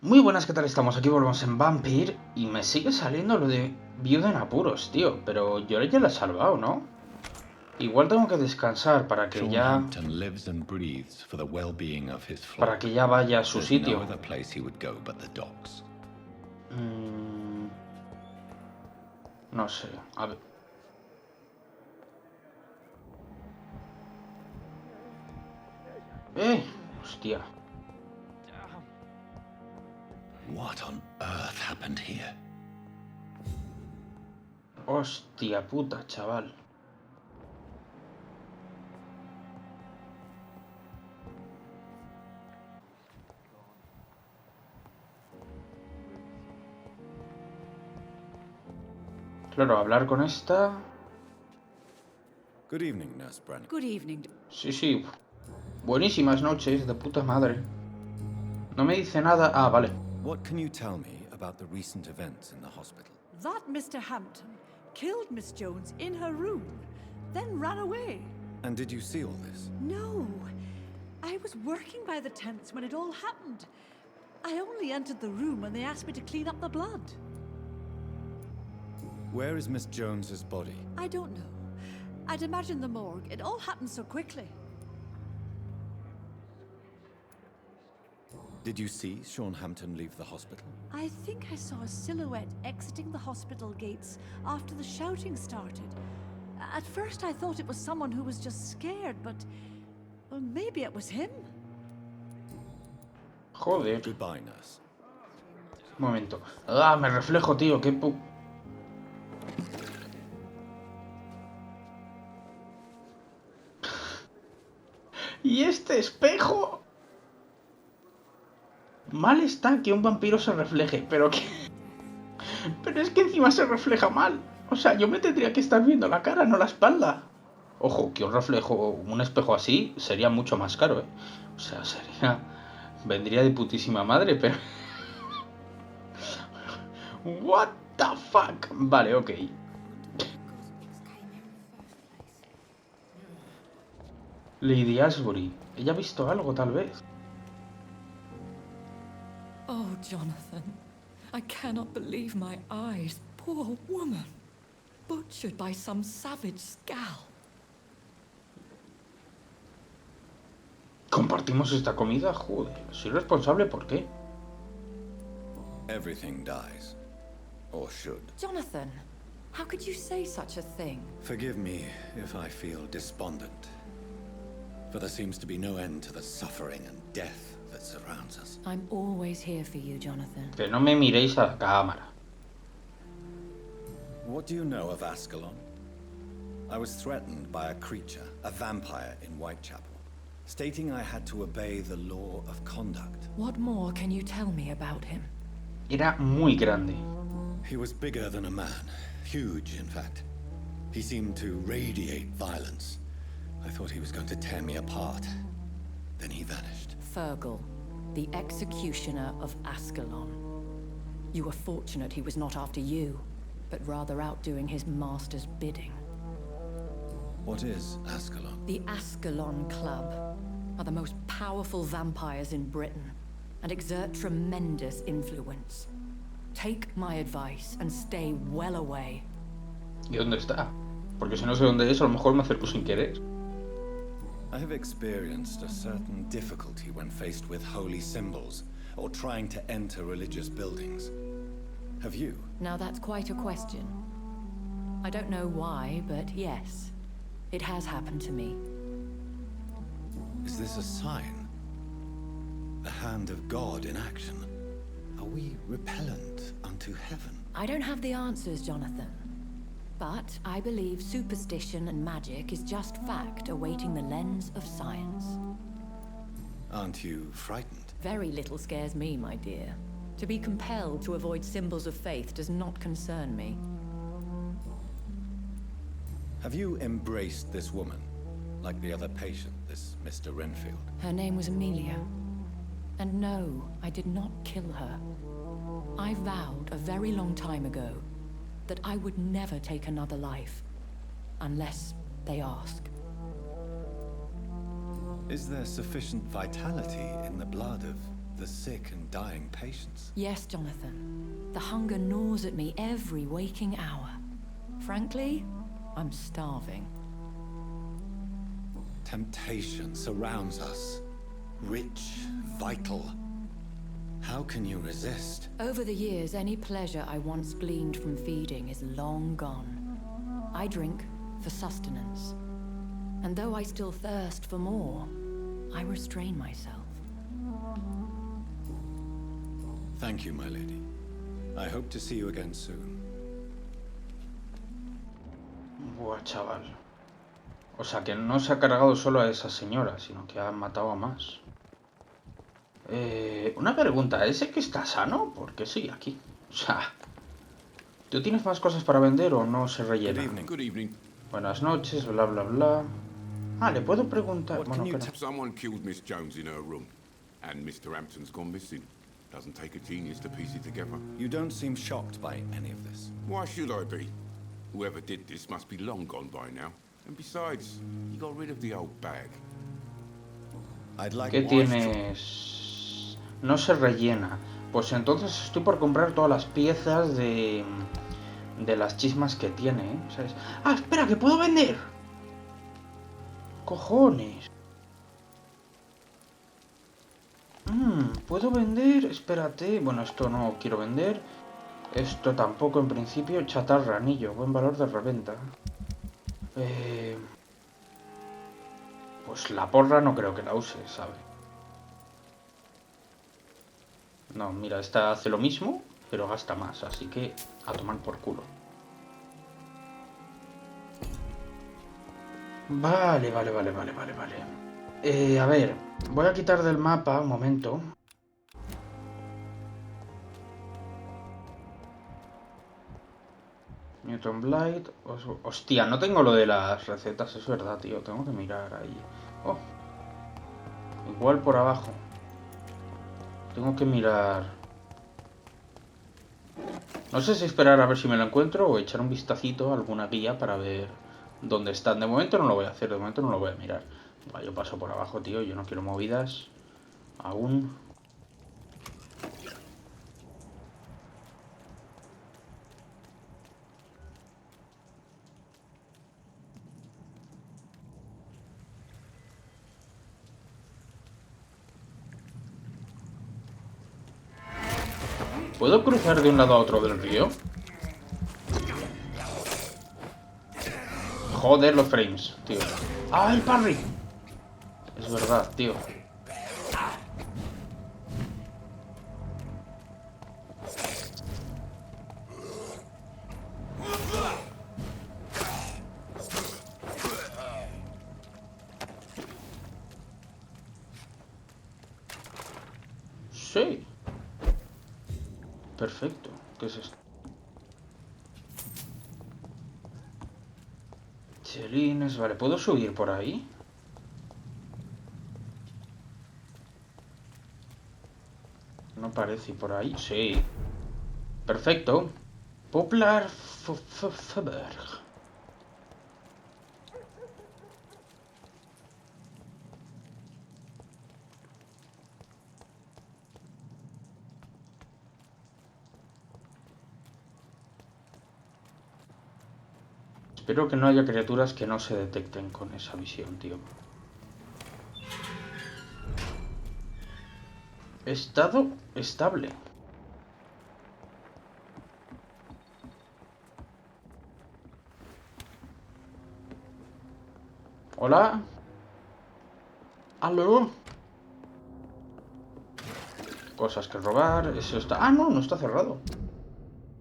Muy buenas, ¿qué tal estamos? Aquí volvemos en Vampyr y me sigue saliendo lo de viuda en apuros, tío. Pero yo ya la he salvado, ¿no? Igual tengo que descansar para que Sean ya... Hampton lives and breathes for the well-being of his flock. Para que ya vaya a su There's sitio. no other place he would go but the docks. No sé, a ver... Hostia. What on earth happened here? Hostia puta, chaval. Claro, hablar con esta... Good evening, Nurse Brennan. Good evening. Sí, sí. Buenísimas noches, de puta madre. No me dice nada... Ah, vale. What can you tell me about the recent events in the hospital? That Mr. Hampton killed Miss Jones in her room, then ran away. And did you see all this? No. I was working by the tents when it all happened. I only entered the room when they asked me to clean up the blood. Where is Miss Jones's body? I don't know. I'd imagine the morgue. It all happened so quickly. Did you see Sean Hampton leave the hospital? I think I saw a silhouette exiting the hospital gates after the shouting started. At first I thought it was someone who was just scared, but... well, maybe it was him. Joder. Goodbye, nurse. Un momento. Ah, me reflejo, tío. Qué pu... ¿Y este espejo? Mal está que un vampiro se refleje, pero que... Pero es que encima se refleja mal. O sea, yo me tendría que estar viendo la cara, no la espalda. Ojo, que un reflejo, un espejo así, sería mucho más caro, ¿eh? O sea, sería... Vendría de putísima madre, pero... What the fuck? Vale, ok. Lady Ashbury. ¿Ella ha visto algo, tal vez? Oh, Jonathan, I cannot believe my eyes. Poor woman, butchered by some savage scowl. ¿Compartimos esta comida? Joder, soy responsable, ¿por qué? Everything dies. Or should. Jonathan, how could you say such a thing? Forgive me if I feel despondent. For there seems to be no end to the suffering and death that surrounds us. I'm always here for you, Jonathan. Que no me miréis a la cámara. What do you know of Ascalon? I was threatened by a creature, a vampire in Whitechapel, stating I had to obey the law of conduct. What more can you tell me about him? Era muy grande. He was bigger than a man. Huge, in fact. He seemed to radiate violence. I thought he was going to tear me apart. Then he vanished. Fergal, the executioner of Ascalon. You were fortunate he was not after you, but rather out doing his master's bidding. What is Ascalon? The Ascalon Club are the most powerful vampires in Britain and exert tremendous influence. Take my advice and stay well away. ¿Y dónde está? Porque si no sé dónde es, a lo mejor me acerco sin querer. I have experienced a certain difficulty when faced with holy symbols or trying to enter religious buildings. Have you? Now that's quite a question. I don't know why, but yes, it has happened to me. Is this a sign? The hand of God in action? Are we repellent unto heaven? I don't have the answers, Jonathan. But I believe superstition and magic is just fact awaiting the lens of science. Aren't you frightened? Very little scares me, my dear. To be compelled to avoid symbols of faith does not concern me. Have you embraced this woman, like the other patient, this Mr. Renfield? Her name was Amelia. And no, I did not kill her. I vowed a very long time ago that I would never take another life, unless they ask. Is there sufficient vitality in the blood of the sick and dying patients. Yes, Jonathan. The hunger gnaws at me every waking hour. Frankly, I'm starving. Temptation surrounds us. Rich, vital. How can you resist? Over the years, any pleasure I once gleaned from feeding is long gone. I drink for sustenance. And though I still thirst for more, I restrain myself. Thank you, my lady. I hope to see you again soon. Buah, chaval. O sea, que no se ha cargado solo a esa señora, sino que ha matado a más. Una pregunta, ¿ese que está sano? Porque sí, aquí. O sea, ¿tú tienes más cosas para vender o no se rellena? Good evening. Buenas noches, bla bla bla. Ah, le puedo preguntar. Bueno, espera. Someone killed Miss Jones in her room, and Mr. Hampton's gone missing. Doesn't take a genius to piece it together. You don't seem shocked by any of this. Why should I be? Whoever did this must be long gone by now. And besides, he got rid of the old bag. I'd like ¿Qué tienes? No se rellena. Pues entonces estoy por comprar todas las piezas de las chismas que tiene, ¿eh? ¿Sabes? ¡Ah, espera, que puedo vender! ¡Cojones! ¿Puedo vender? Espérate. Bueno, esto no quiero vender. Esto tampoco en principio. Chatarra, anillo. Buen valor de reventa. Pues la porra no creo que la use, ¿sabes? No, mira, esta hace lo mismo, pero gasta más. Así que a tomar por culo. Vale. A ver, voy a quitar del mapa un momento. Newton Blight. Hostia, no tengo lo de las recetas, es verdad, tío. Tengo que mirar ahí. Oh. Igual por abajo. Tengo que mirar. No sé si esperar a ver si me lo encuentro o echar un vistacito a alguna guía para ver dónde están. De momento no lo voy a hacer, de momento no lo voy a mirar. Va, yo paso por abajo, tío. Yo no quiero movidas. Aún. ¿Puedo cruzar de un lado a otro del río? Joder, los frames, tío. ¡Ah, el parry! Es verdad, tío. Sí. Perfecto. ¿Qué es esto? Chelines, vale. ¿Puedo subir por ahí? No parece por ahí. Sí. Perfecto. Poplar Faberg. Espero que no haya criaturas que no se detecten con esa visión, tío. Estado estable. Hola. ¿Aló? Cosas que robar. Eso está... Ah, no, no está cerrado.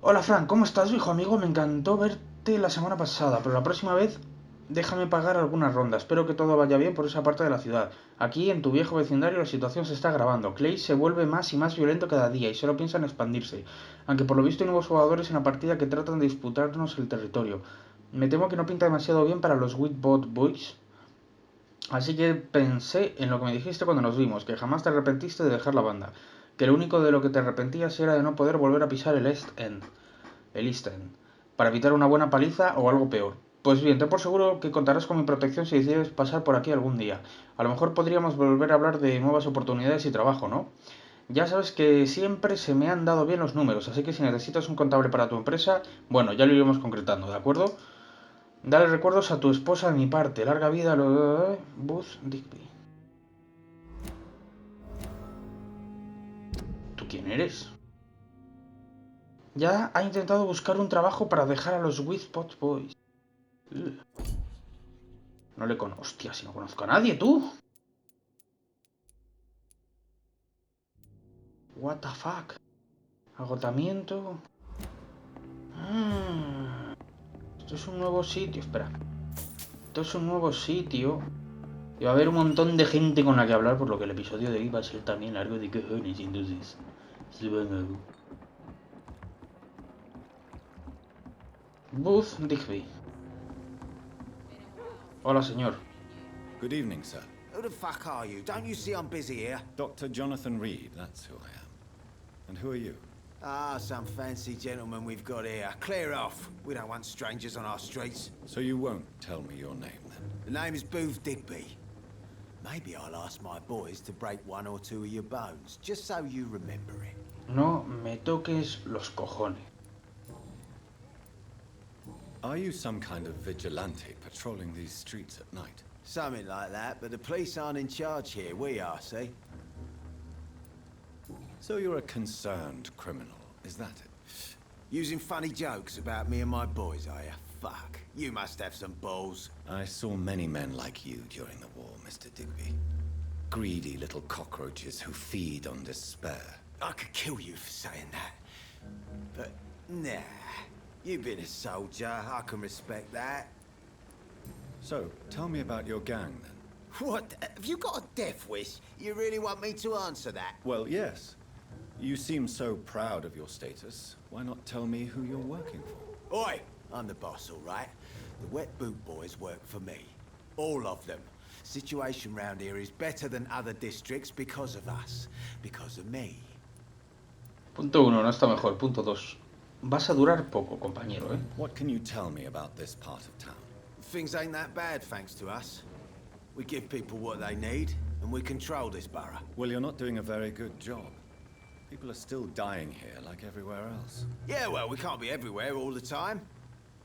Hola, Frank. ¿Cómo estás, viejo amigo? Me encantó verte la semana pasada, pero la próxima vez déjame pagar algunas rondas. Espero que todo vaya bien por esa parte de la ciudad. Aquí, en tu viejo vecindario, la situación se está agravando. Clay se vuelve más y más violento cada día y solo piensa en expandirse. Aunque por lo visto hay nuevos jugadores en la partida que tratan de disputarnos el territorio. Me temo que no pinta demasiado bien para los Whitbot Boys. Así que pensé en lo que me dijiste cuando nos vimos, que jamás te arrepentiste de dejar la banda. Que lo único de lo que te arrepentías era de no poder volver a pisar el East End. Para evitar una buena paliza o algo peor. Pues bien, ten por seguro que contarás con mi protección si decides pasar por aquí algún día. A lo mejor podríamos volver a hablar de nuevas oportunidades y trabajo, ¿no? Ya sabes que siempre se me han dado bien los números, así que si necesitas un contable para tu empresa, bueno, ya lo iremos concretando, ¿de acuerdo? Dale recuerdos a tu esposa de mi parte. Larga vida a los... Buzz Digby. ¿Tú quién eres? Ya ha intentado buscar un trabajo para dejar a los Whispot Boys. Ugh. No le conozco. Hostia, si no conozco a nadie, tú. What the fuck. Agotamiento. Esto es un nuevo sitio. Espera. Esto es un nuevo sitio. Y va a haber un montón de gente con la que hablar, por lo que el episodio de hoy va a ser también largo de cojones. Entonces, se van a... Booth Digby. Hola, señor. Good evening, sir. Who the fuck are you? Don't you see I'm busy here? Dr. Jonathan Reed, that's who I am. And who are you? Ah, some fancy gentleman we've got here. Clear off. We don't want strangers on our streets. So you won't tell me your name, then? The name is Booth Digby. Maybe I'll ask my boys to break one or two of your bones, just so you remember it. No me toques los cojones. Are you some kind of vigilante patrolling these streets at night? Something like that, but the police aren't in charge here. We are, see? So you're a concerned criminal, is that it? Using funny jokes about me and my boys, are you? Fuck. You must have some balls. I saw many men like you during the war, Mr. Digby. Greedy little cockroaches who feed on despair. I could kill you for saying that. But, nah. You've been a soldier. I can respect that. So, tell me about your gang, then. What? Have you got a death wish? You really want me to answer that? Well, yes. You seem so proud of your status. Why not tell me who you're working for? Oi! I'm the boss, all right? The Wet Boot Boys work for me. All of them. Situation round here is better than other districts because of us. Because of me. Punto 1, no está mejor. Punto 2. Vas a durar poco, compañero, ¿eh? What can you tell me about this part of town? Things ain't that bad, thanks to us. We give people what they need, and we control this borough. Well, you're not doing a very good job. People are still dying here like everywhere else. Yeah, well, we can't be everywhere all the time.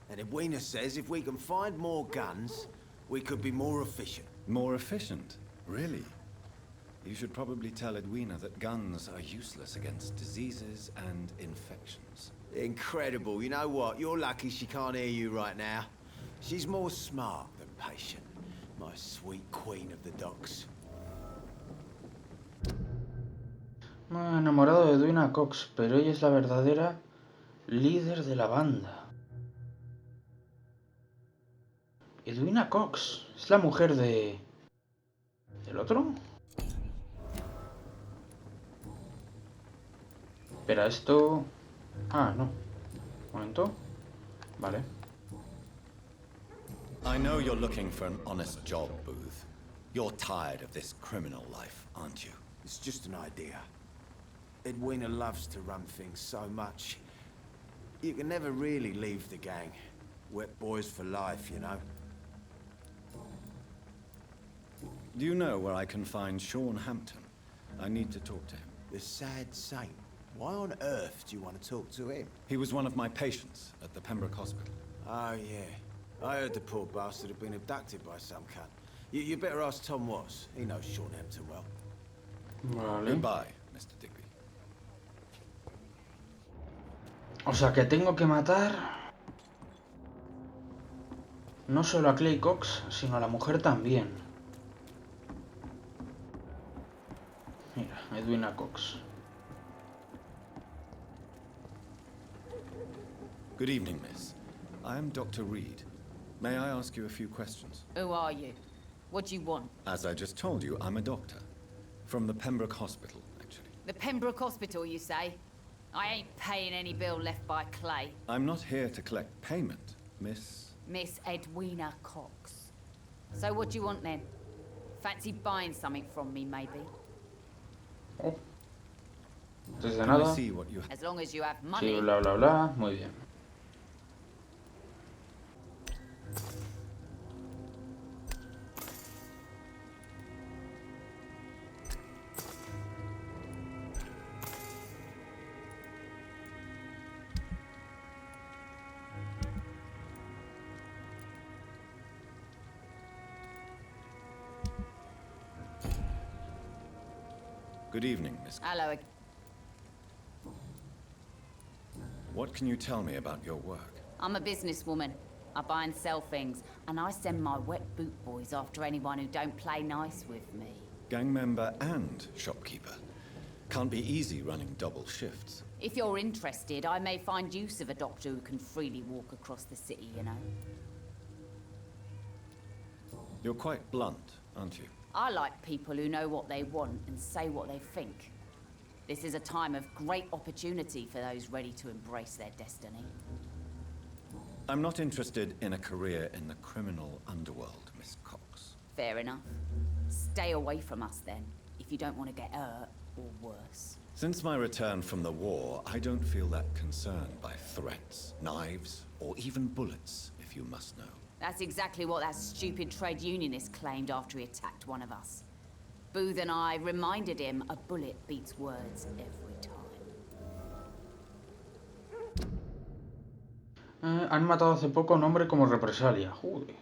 And Edwina says if we can find more guns, we could be more efficient. More efficient? Really? You should probably tell Edwina that guns are useless against diseases and infections. Incredible. You know what? You're lucky she can't hear you right now. She's more smart than patient. My sweet queen of the docks. Me he enamorado de Edwina Cox, pero ella es la verdadera líder de la banda. Edwina Cox es la mujer de... ¿del otro? Espera, esto... Ah, no. Un momento. Vale. I know you're looking for an honest job, Booth. You're tired of this criminal life, aren't you? It's just an idea. Edwina loves to run things so much. You can never really leave the gang. Wet boys for life, you know. Do you know where I can find Sean Hampton? I need to talk to him. The sad saint. Why on earth do you want to talk to him? He was one of my patients at the Pembroke Hospital. Oh, yeah. I heard the poor bastard had been abducted by some cunt. You better ask Tom Watts. He knows Sean Hampton well. Vale. Goodbye, Mr. Digby. O sea que tengo que matar... no solo a Clay Cox, sino a la mujer también. Mira, Edwina Cox. Good evening, miss. I am Dr. Reed. May I ask you a few questions? Who are you? What do you want? As I just told you, I'm a doctor. From the Pembroke Hospital, actually. The Pembroke Hospital, you say? I ain't paying any bill left by Clay. I'm not here to collect payment, miss. Miss Edwina Cox. So what do you want then? Fancy buying something from me, maybe? Oh. Desde Can nada. I see what you have? As long as you have money. Sí, bla bla bla. Muy bien. Good evening, Miss. Hello. What can you tell me about your work? I'm a businesswoman. I buy and sell things, and I send my wet boot boys after anyone who don't play nice with me. Gang member and shopkeeper. Can't be easy running double shifts. If you're interested, I may find use of a doctor who can freely walk across the city, you know. You're quite blunt, aren't you? I like people who know what they want and say what they think. This is a time of great opportunity for those ready to embrace their destiny. I'm not interested in a career in the criminal underworld, Miss Cox. Fair enough. Stay away from us then, if you don't want to get hurt or worse. Since my return from the war, I don't feel that concerned by threats, knives, or even bullets, if you must know. That's exactly what that stupid trade unionist claimed after he attacked one of us. Booth and I reminded him a bullet beats words every time. Han matado hace poco a un hombre como represalia. Joder.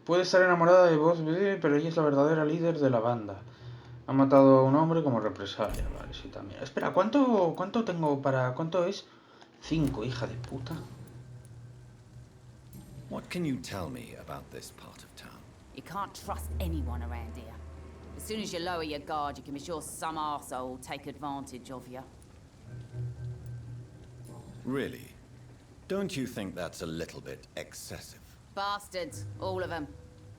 Puede estar enamorada de vos, pero ella es la verdadera líder de la banda. Ha matado a un hombre como represalia. Vale, sí, también. Espera, ¿cuánto tengo para...? ¿Cuánto es? 5, hija de puta. What can you tell me about this part of town? You can't trust anyone around here. As soon as you lower your guard, you can be sure some arsehole will take advantage of you. Really? Don't you think that's a little bit excessive? Bastards, all of them.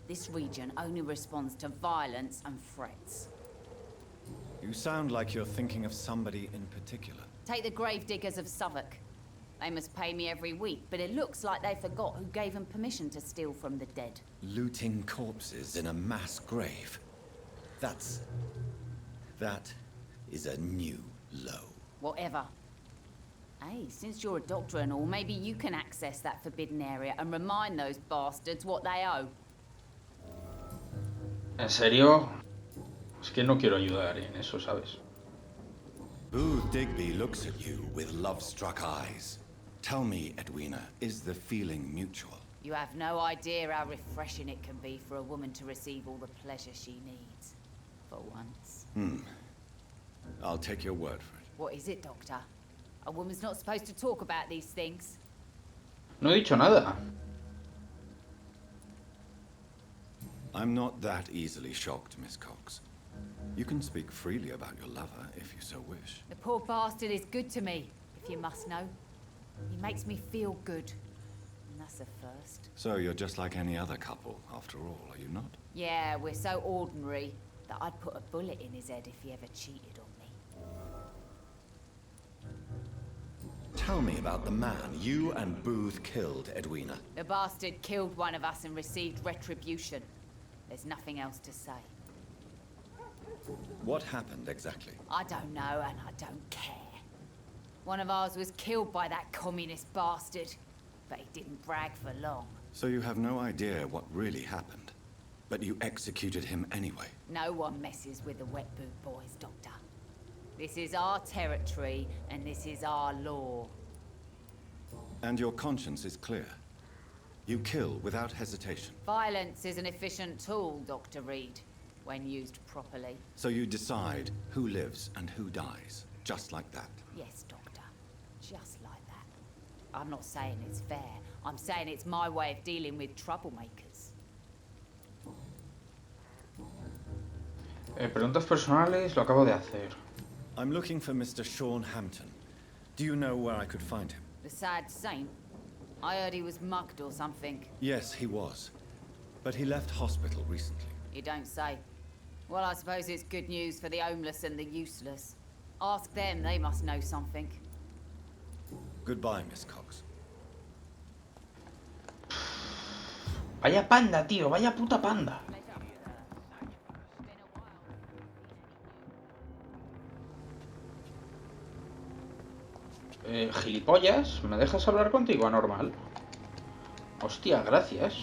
This region only responds to violence and threats. You sound like you're thinking of somebody in particular. Take the gravediggers of Southwark. They must pay me every week, but it looks like they forgot who gave them permission to steal from the dead. Looting corpses in a mass grave. That is a new low. Whatever. Hey, since you're a doctor and all, maybe you can access that forbidden area and remind those bastards what they owe. ¿En serio? Es que no quiero ayudar en eso, ¿sabes? Booth Digby looks at you with love-struck eyes. Tell me, Edwina, is the feeling mutual? You have no idea how refreshing it can be for a woman to receive all the pleasure she needs. For once. I'll take your word for it. What is it, Doctor? A woman's not supposed to talk about these things. No he dicho nada. I'm not that easily shocked, Miss Cox. You can speak freely about your lover, if you so wish. The poor bastard is good to me, if you must know. He makes me feel good. And that's a first. So you're just like any other couple, after all, are you not? Yeah, we're so ordinary that I'd put a bullet in his head if he ever cheated on me. Tell me about the man you and Booth killed, Edwina. The bastard killed one of us and received retribution. There's nothing else to say. What happened exactly? I don't know, and I don't care. One of ours was killed by that communist bastard, but he didn't brag for long. So you have no idea what really happened, but you executed him anyway. No one messes with the wet boot boys, Doctor. This is our territory, and this is our law. And your conscience is clear. You kill without hesitation. Violence is an efficient tool, Dr. Reed, when used properly. So you decide who lives and who dies, just like that? Yes, Doctor. Just like that. I'm not saying it's fair. I'm saying it's my way of dealing with troublemakers. Preguntas personales, lo acabo de hacer. I'm looking for Mr. Sean Hampton. Do you know where I could find him? The sad saint? I heard he was mugged or something. Yes, he was. But he left hospital recently. You don't say. Well, I suppose it's good news for the homeless and the useless. Ask them, they must know something. Goodbye, Miss Cox. Vaya panda, tío, vaya puta panda. Gilipollas, ¿me dejas hablar contigo anormal? Hostia, gracias.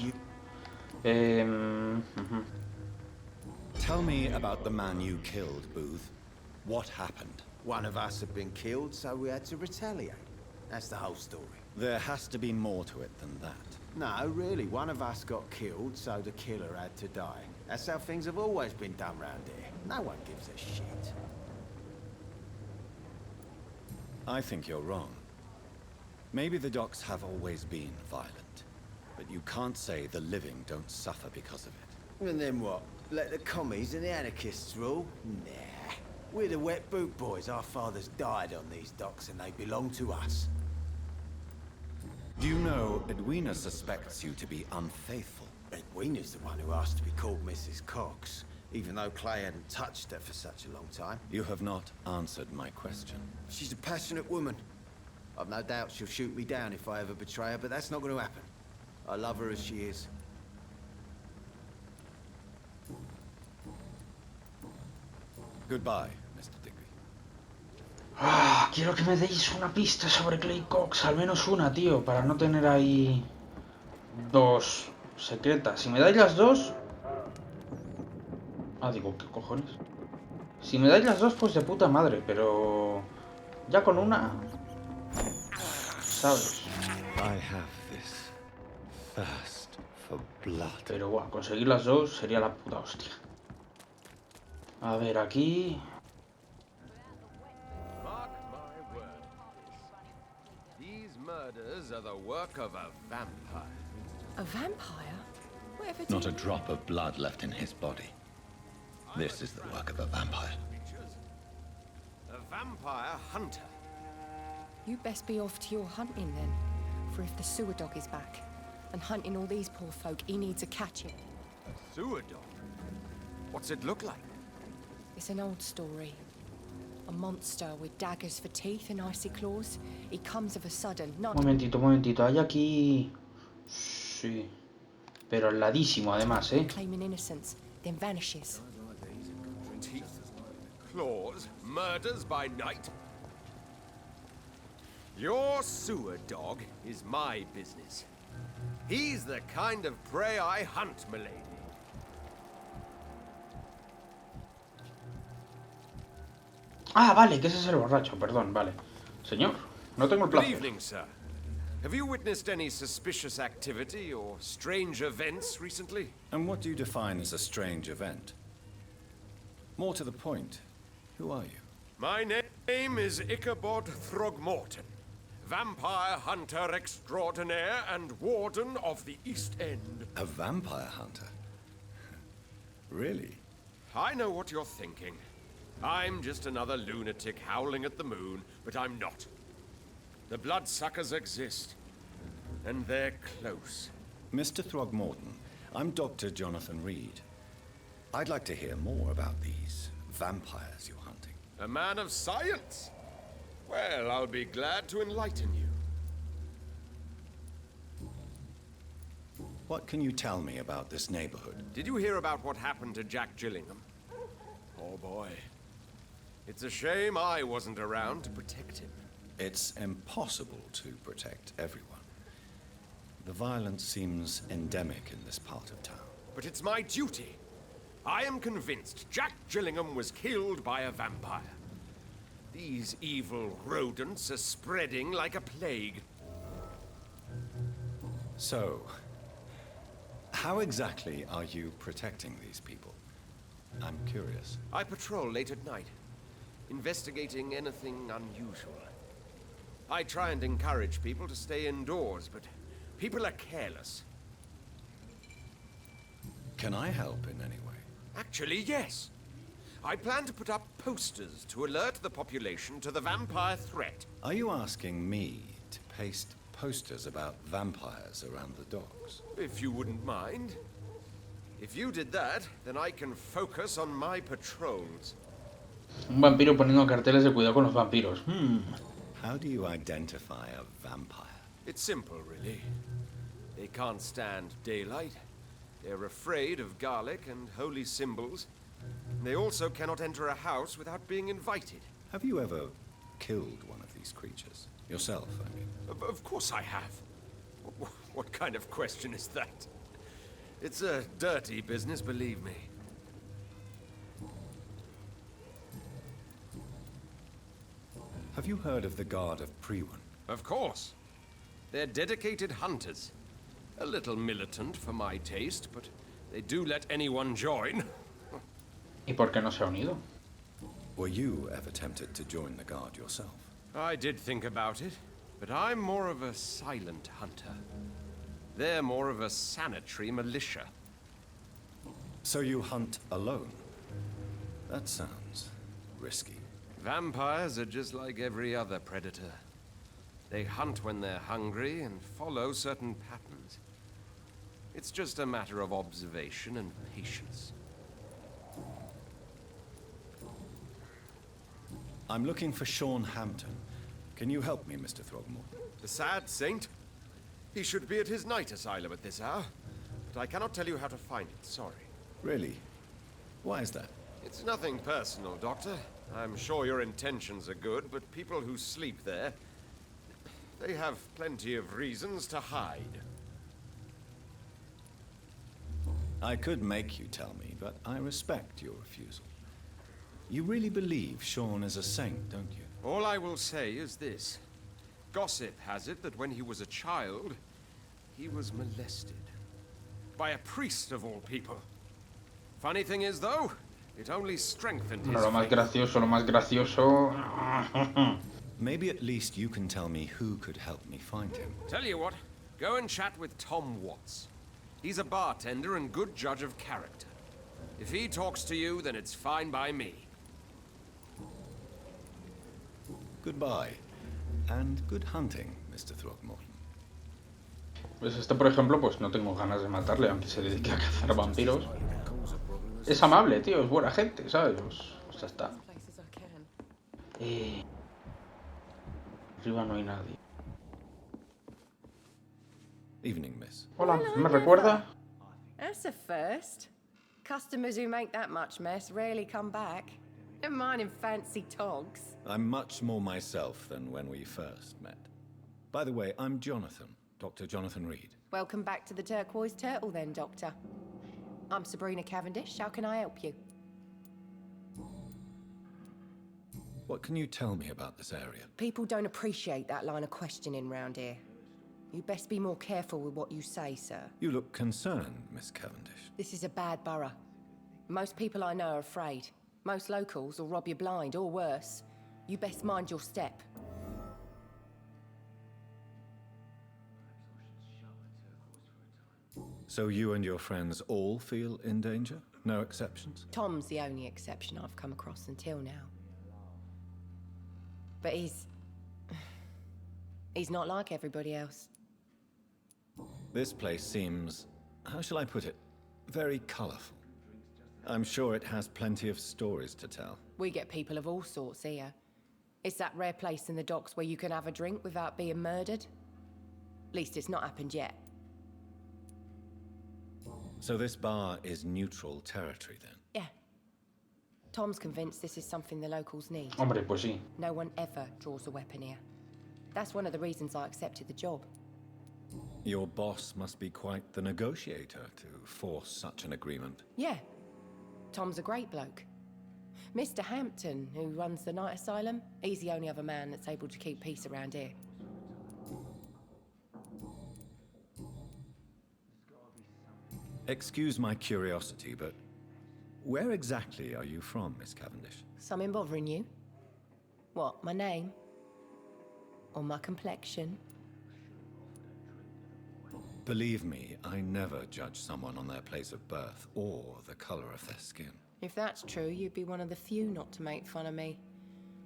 Tell me about the man you killed, Booth. What happened? One of us had been killed, so we had to retaliate. That's the whole story. There has to be more to it than that. No, really, one of us got killed, so the killer had to die. That's how things have always been done round here. No one gives a shit. I think you're wrong. Maybe the docks have always been violent, but you can't say the living don't suffer because of it. And then what? Let the commies and the anarchists rule? Nah. We're the wet boot boys. Our fathers died on these docks and they belong to us. Do you know, Edwina suspects you to be unfaithful? Edwina's the one who asked to be called Mrs. Cox, even though Clay hadn't touched her for such a long time. You have not answered my question. She's a passionate woman. I've no doubt she'll shoot me down if I ever betray her, but that's not going to happen. I love her as she is. Goodbye, Mr. Digby. Ah, quiero que me deis una pista sobre Clay Cox, al menos una, tío, para no tener ahí dos secretas. Si me dais las dos... Ah, digo, ¿qué cojones? Si me dais las dos, pues de puta madre, pero... Ya con una... ¿Sabes? I have this thirst for blood. Pero bueno, conseguir las dos sería la puta hostia. A ver, aquí... Mark my words. These murders are the work of a vampire. A vampire? Whatever did Not a drop of blood left in his body. This is the work of a vampire. A vampire hunter. You best be off to your hunting then. For if the sewer dog is back, and hunting all these poor folk, he needs a catching. A sewer dog? What's it look like? It's an old story. A monster with daggers for teeth and icy claws. He comes of a sudden, not... Momentito. Hay aquí... Sí. Pero al ladísimo, además, ¿eh? Claiming innocence, then vanishes. Teeth, claws, murders by night. Your sewer dog is my business. He's the kind of prey I hunt, milady. Ah, vale, que ese es el borracho, perdón, vale. Señor, no tengo el Good placer. evening, sir. Have you witnessed any suspicious activity or strange events recently? And what do you define as a strange event? More to the point, who are you? My name is Ichabod Throgmorton, vampire hunter extraordinaire and warden of the East End. A vampire hunter? Really? I know what you're thinking. I'm just another lunatic howling at the moon, but I'm not. The bloodsuckers exist, and they're close. Mr. Throgmorton, I'm Dr. Jonathan Reed. I'd like to hear more about these vampires you're hunting. A man of science? Well, I'll be glad to enlighten you. What can you tell me about this neighborhood? Did you hear about what happened to Jack Gillingham? Oh boy. It's a shame I wasn't around to protect him. It's impossible to protect everyone. The violence seems endemic in this part of town. But it's my duty. I am convinced Jack Gillingham was killed by a vampire. These evil rodents are spreading like a plague. So, how exactly are you protecting these people? I'm curious. I patrol late at night, investigating anything unusual. I try and encourage people to stay indoors, but people are careless. Can I help in any way? Actually, yes. I plan to put up posters to alert the population to the vampire threat. Are you asking me to paste posters about vampires around the docks? If you wouldn't mind. If you did that, then I can focus on my patrols. Un vampiro poniendo carteles de cuidado con los vampiros. How do you identify a vampire? It's simple, really. They can't stand daylight. They're afraid of garlic and holy symbols. They also cannot enter a house without being invited. Have you ever killed one of these creatures? Yourself, I mean. Of course I have. What kind of question is that? It's a dirty business, believe me. Have you heard of the Guard of Priwen? Of course. They're dedicated hunters. A little militant for my taste, but they do let anyone join. ¿Y por qué no se ha unido? Were you ever tempted to join the guard yourself? I did think about it, but I'm more of a silent hunter. They're more of a sanitary militia. So you hunt alone? That sounds risky. Vampires are just like every other predator. They hunt when they're hungry and follow certain patterns. It's just a matter of observation and patience. I'm looking for Sean Hampton. Can you help me, Mr. Throgmorton? The sad saint? He should be at his night asylum at this hour. But I cannot tell you how to find it, sorry. Really? Why is that? It's nothing personal, Doctor. I'm sure your intentions are good, but people who sleep there, they have plenty of reasons to hide. I could make you tell me, but I respect your refusal. You really believe Sean is a saint, don't you? All I will say is this. Gossip has it that when he was a child, he was molested. By a priest of all people. Funny thing is, though, it only strengthened his Lo más faith. gracioso. Maybe at least you can tell me who could help me find him. Tell you what, go and chat with Tom Watts. He's a bartender and good judge of character. If he talks to you, then it's fine by me. Goodbye. And good hunting, Mr. Throgmorton. Pues por ejemplo, pues no tengo ganas de matarle, aunque se dedique a cazar vampiros. Es amable, tío, es buena gente, ¿sabes? Pues ya está. Arriba no hay nadie. Evening, miss. Hola, ¿me recuerda? That's a first. Customers who make that much mess rarely come back. Never mind in fancy togs. I'm much more myself than when we first met. By the way, I'm Jonathan, Dr. Jonathan Reed. Welcome back to the Turquoise Turtle then, Doctor. I'm Sabrina Cavendish. How can I help you? What can you tell me about this area? People don't appreciate that line of questioning round here. You best be more careful with what you say, sir. You look concerned, Miss Cavendish. This is a bad borough. Most people I know are afraid. Most locals will rob you blind, or worse. You best mind your step. So you and your friends all feel in danger? No exceptions? Tom's the only exception I've come across until now. But he's not like everybody else. This place seems, how shall I put it, very colorful. I'm sure it has plenty of stories to tell. We get people of all sorts here. It's that rare place in the docks where you can have a drink without being murdered. At least it's not happened yet. So this bar is neutral territory then? Yeah. Tom's convinced this is something the locals need. Hombre, pues sí. No one ever draws a weapon here. That's one of the reasons I accepted the job. Your boss must be quite the negotiator to force such an agreement. Yeah. Tom's a great bloke. Mr. Hampton, who runs the night asylum, he's the only other man that's able to keep peace around here. Excuse my curiosity, but where exactly are you from, Miss Cavendish? Something bothering you? What, my name? Or my complexion? Believe me, I never judge someone on their place of birth or the color of their skin. If that's true, you'd be one of the few not to make fun of me.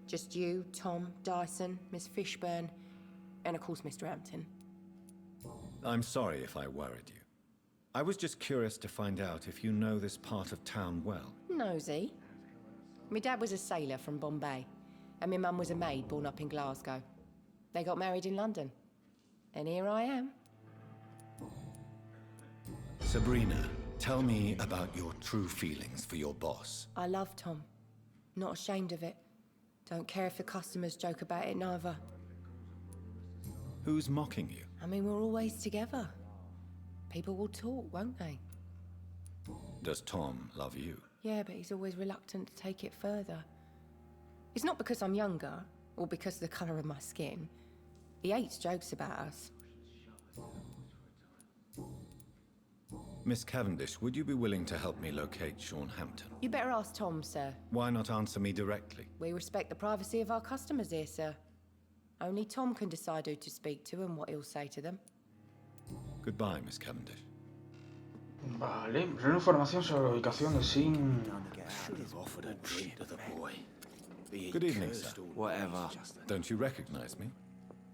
Just you, Tom, Dyson, Miss Fishburne, and of course Mr. Hampton. I'm sorry if I worried you. I was just curious to find out if you know this part of town well. Nosy. My dad was a sailor from Bombay, and my mum was a maid born up in Glasgow. They got married in London. And here I am. Sabrina, tell me about your true feelings for your boss. I love Tom. Not ashamed of it. Don't care if the customers joke about it neither. Who's mocking you? I mean, we're always together. People will talk, won't they? Does Tom love you? Yeah, but he's always reluctant to take it further. It's not because I'm younger, or because of the colour of my skin. He hates jokes about us. Miss Cavendish, would you be willing to help me locate Sean Hampton? You better ask Tom, sir. Why not answer me directly? We respect the privacy of our customers here, sir. Only Tom can decide who to speak to and what he'll say to them. Goodbye, Miss Cavendish. Vale, una información sobre la ubicación de Sin. Good evening, sir. Whatever. Don't you recognize me?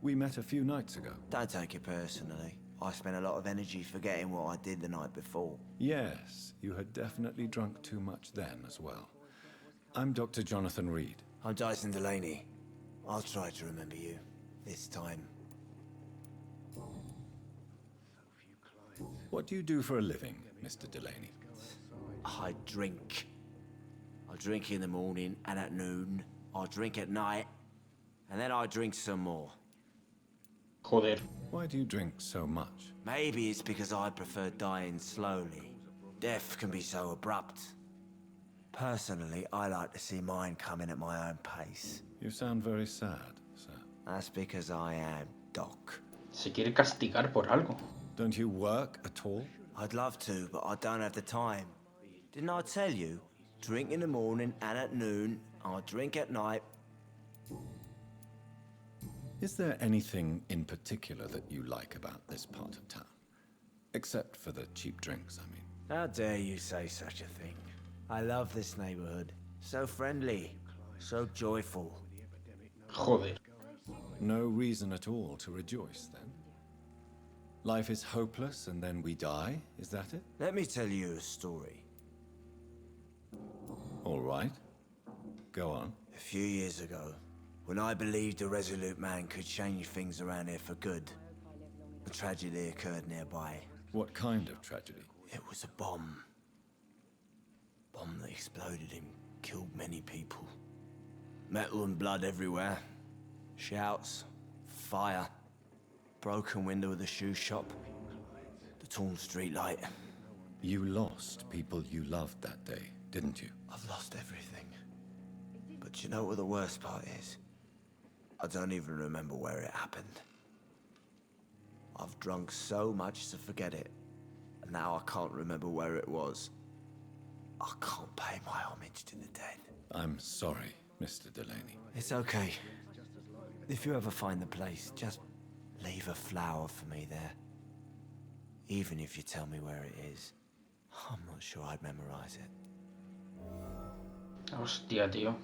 We met a few nights ago. Don't take it personally. I spent a lot of energy forgetting what I did the night before. Yes, you had definitely drunk too much then as well. I'm Dr. Jonathan Reed. I'm Dyson Delaney. I'll try to remember you. This time. What do you do for a living, Mr. Delaney? I drink. I drink in the morning and at noon. I drink at night. And then I drink some more. Joder. Why do you drink so much? Maybe it's because I prefer dying slowly. Death can be so abrupt. Personally, I like to see mine coming at my own pace. You sound very sad, sir. That's because I am, Doc. Se quiere castigar por algo. Don't you work at all? I'd love to, but I don't have the time. Didn't I tell you? Drink in the morning and at noon. I drink at night. Is there anything in particular that you like about this part of town? Except for the cheap drinks, I mean. How dare you say such a thing? I love this neighborhood. So friendly. So joyful. Joder. No reason at all to rejoice, then? Life is hopeless and then we die, is that it? Let me tell you a story. All right. Go on. A few years ago, when I believed a resolute man could change things around here for good, a tragedy occurred nearby. What kind of tragedy? It was a bomb. Bomb that exploded and killed many people. Metal and blood everywhere. Shouts, fire, broken window of the shoe shop, the torn street light. You lost people you loved that day, didn't you? I've lost everything. But you know what the worst part is? I don't even remember where it happened. I've drunk so much to forget it, and now I can't remember where it was. I can't pay my homage to the dead. I'm sorry, Mr. Delaney. It's okay. If you ever find the place, just leave a flower for me there. Even if you tell me where it is, I'm not sure I'd memorize it. Hostia, tío.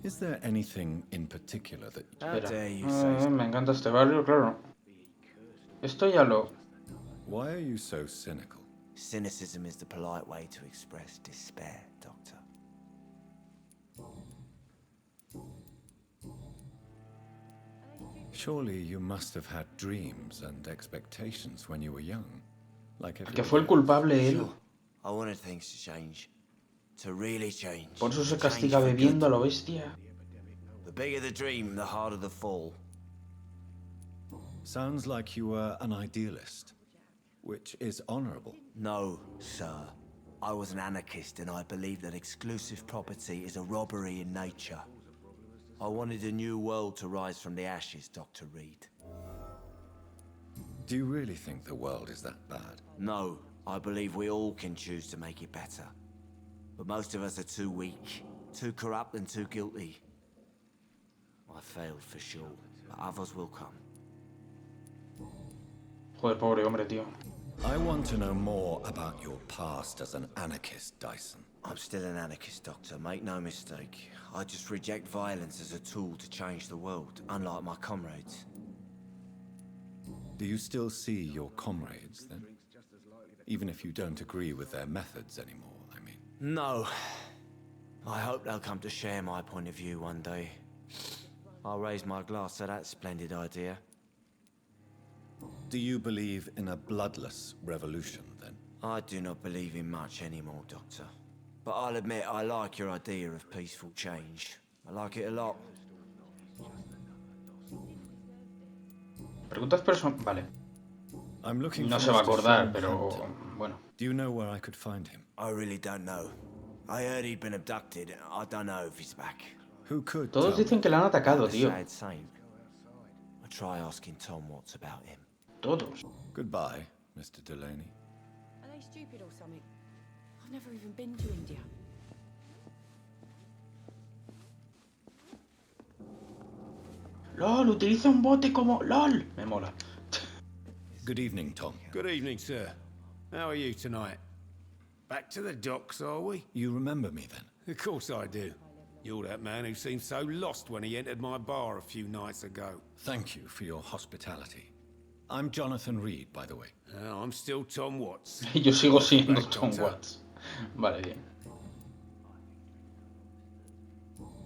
Is there anything in particular that... How dare you say... Me encanta este barrio, claro. Esto ya lo... Why are you so cynical? Cynicism is the polite way to express despair, Doctor. Surely you must have had dreams and expectations when you were young. Like Que fue el culpable él. Sure. I wanted things to change. To really change. Por eso se castiga bebiendo a lo bestia. The bigger the dream, the harder the fall. Sounds like you were an idealist, which is honorable. No, sir. I was an anarchist and I believed that exclusive property is a robbery in nature. I wanted a new world to rise from the ashes, Dr. Reed. Do you really think the world is that bad? No, I believe we all can choose to make it better. But most of us are too weak, too corrupt and too guilty. I failed for sure, but others will come. Joder, pobre hombre, tío. I want to know more about your past as an anarchist, Dyson. I'm still an anarchist, Doctor, make no mistake. I just reject violence as a tool to change the world, unlike my comrades. Do you still see your comrades, then? Even if you don't agree with their methods anymore, I mean. No. I hope they'll come to share my point of view one day. I'll raise my glass to that splendid idea. Do you believe in a bloodless revolution, then? I do not believe in much anymore, Doctor. But I'll admit I like your idea of peaceful change. I like it a lot. Preguntas personales. Vale. I'm looking No for se va a Mr. acordar, Sean pero Hampton. bueno. Do you know where I could find him? I really don't know. I heard he'd been abducted. I don't know if he's back. Who could Todos tell dicen que le han atacado, A tío. sad saint. I try asking Tom what's about him. Todos. Goodbye, Mr. Delaney. Are they stupid or something? I've never even been to India. LOL, utiliza un bote como... LOL, me mola. Good evening, Tom. Good evening, sir. How are you tonight? Back to the docks, are we? You remember me then? Of course I do. You're that man who seemed so lost when he entered my bar a few nights ago. Thank you for your hospitality. I'm Jonathan Reed, by the way. I'm still Tom Watts. Yo sigo siendo Back, Tom Doctor. Watts. Vale, bien.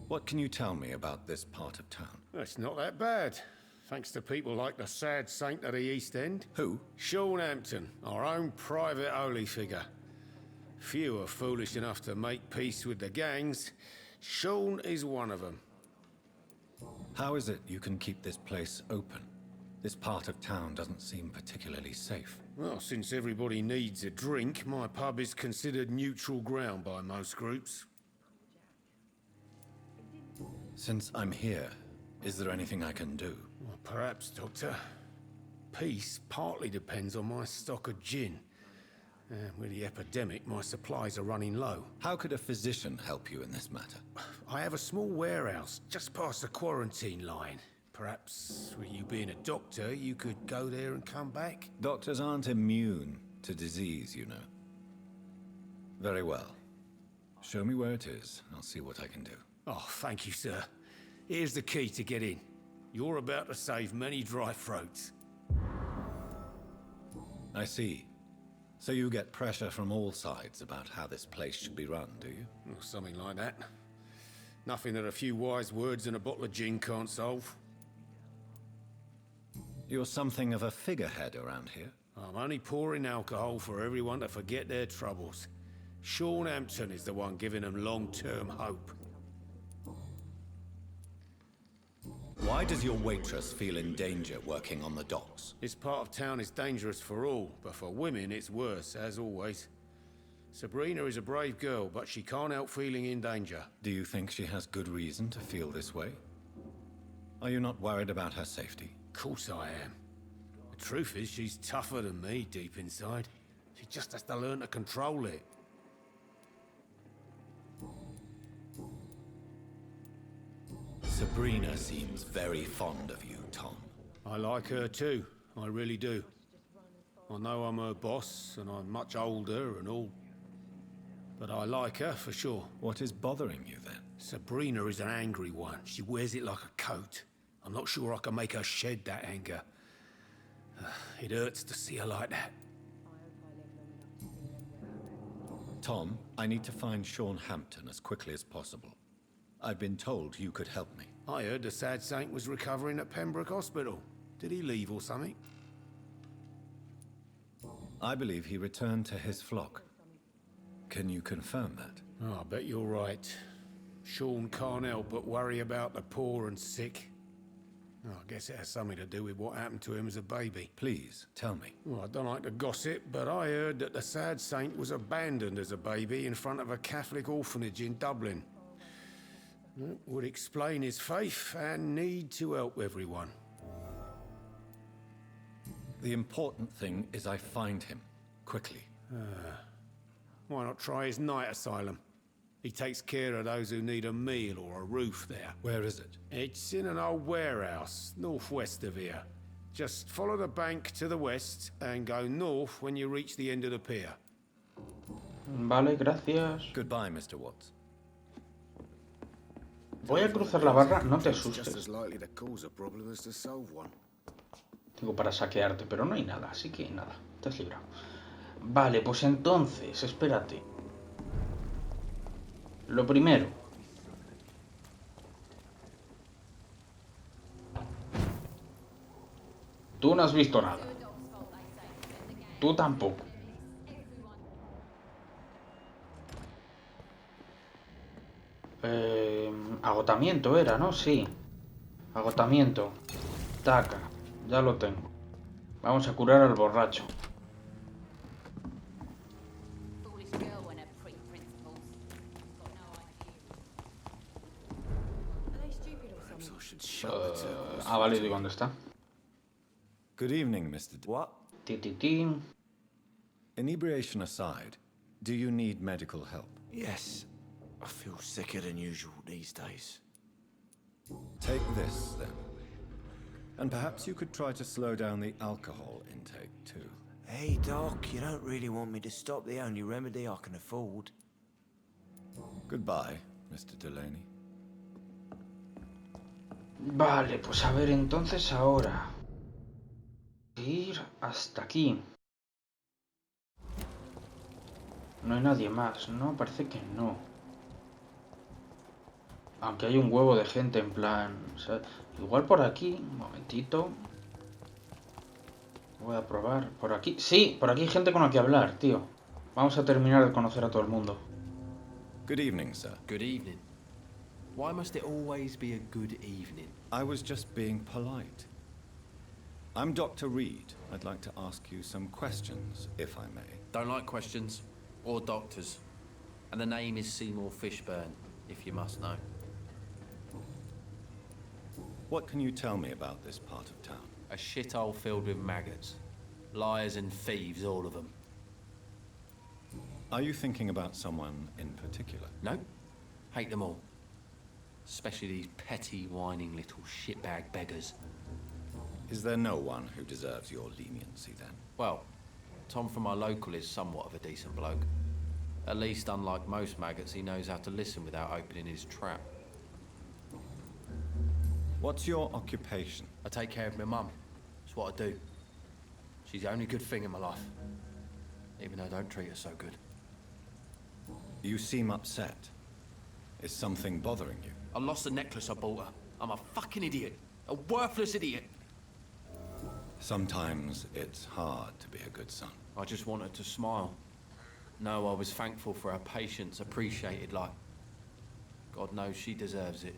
What can you tell me about this part of town? It's not that bad. Thanks to people like the sad saint of the East End. Who? Sean Hampton, our own private holy figure. Few are foolish enough to make peace with the gangs. Sean is one of them. How is it you can keep this place open? This part of town doesn't seem particularly safe. Well, since everybody needs a drink, my pub is considered neutral ground by most groups. Since I'm here, is there anything I can do? Well, perhaps, Doctor. Peace partly depends on my stock of gin. With the epidemic, my supplies are running low. How could a physician help you in this matter? I have a small warehouse just past the quarantine line. Perhaps, with you being a doctor, you could go there and come back? Doctors aren't immune to disease, you know. Very well. Show me where it is. I'll see what I can do. Oh, thank you, sir. Here's the key to get in. You're about to save many dry throats. I see. So you get pressure from all sides about how this place should be run, do you? Well, something like that. Nothing that a few wise words and a bottle of gin can't solve. You're something of a figurehead around here. I'm only pouring alcohol for everyone to forget their troubles. Sean Hampton is the one giving them long-term hope. Why does your waitress feel in danger working on the docks? This part of town is dangerous for all, but for women it's worse, as always. Sabrina is a brave girl, but she can't help feeling in danger. Do you think she has good reason to feel this way? Are you not worried about her safety? Of course I am. The truth is, she's tougher than me deep inside. She just has to learn to control it. Sabrina seems very fond of you, Tom. I like her too, I really do. I know I'm her boss, and I'm much older and all. But I like her for sure. What is bothering you then? Sabrina is an angry one. She wears it like a coat. I'm not sure I can make her shed that anger. It hurts to see her like that. Tom, I need to find Sean Hampton as quickly as possible. I've been told you could help me. I heard the sad saint was recovering at Pembroke Hospital. Did he leave or something? I believe he returned to his flock. Can you confirm that? Oh, I bet you're right. Sean can't help but worry about the poor and sick. Oh, I guess it has something to do with what happened to him as a baby. Please, tell me. Well, I don't like to gossip, but I heard that the sad saint was abandoned as a baby in front of a Catholic orphanage in Dublin. That would explain his faith and need to help everyone. The important thing is I find him, quickly. Why not try his night asylum? He takes care of those who need a meal or a roof there. Where is it? It's in an old warehouse, northwest of here. Just follow the bank to the west and go north when you reach the end of the pier. Vale, gracias. Goodbye, Mr. Watts. Voy a cruzar la barra, no te Just asustes. as likely to cause a problem as to solve one. Digo, para saquearte, pero no hay nada, así que nada, te has librado. Vale, pues entonces, espérate. Lo primero. Tú no has visto nada. Tú tampoco. Agotamiento era, ¿no? Sí. Agotamiento. Taca. Ya lo tengo. Vamos a curar al borracho. Vale, ¿y dónde está? Good evening, Mr. What? Inebriation aside, do you need medical help? Yes. I feel sicker than usual these days. Take this, then. And perhaps you could try to slow down the alcohol intake, too. Hey, Doc, you don't really want me to stop the only remedy I can afford. Goodbye, Mr. Delaney. Vale, pues a ver, entonces ahora... ir hasta aquí. No hay nadie más, ¿no? Parece que no. Aunque hay un huevo de gente en plan... o sea, igual por aquí... Un momentito. Voy a probar. Por aquí... Sí, por aquí hay gente con la que hablar, tío. Vamos a terminar de conocer a todo el mundo. Good evening, sir. Good evening. Why must it always be a good evening? I was just being polite. I'm Dr. Reed. I'd like to ask you some questions, if I may. Don't like questions. Or doctors. And the name is Seymour Fishburne, if you must know. What can you tell me about this part of town? A shithole filled with maggots. Liars and thieves, all of them. Are you thinking about someone in particular? No. Hate them all. Especially these petty, whining little shitbag beggars. Is there no one who deserves your leniency, then? Well, Tom from our local is somewhat of a decent bloke. At least, unlike most maggots, he knows how to listen without opening his trap. What's your occupation? I take care of my mum. That's what I do. She's the only good thing in my life. Even though I don't treat her so good. You seem upset. Is something bothering you? I lost the necklace I bought her. I'm a fucking idiot. A worthless idiot. Sometimes it's hard to be a good son. I just want her to smile. No, I was thankful for her patience, appreciated like... God knows she deserves it.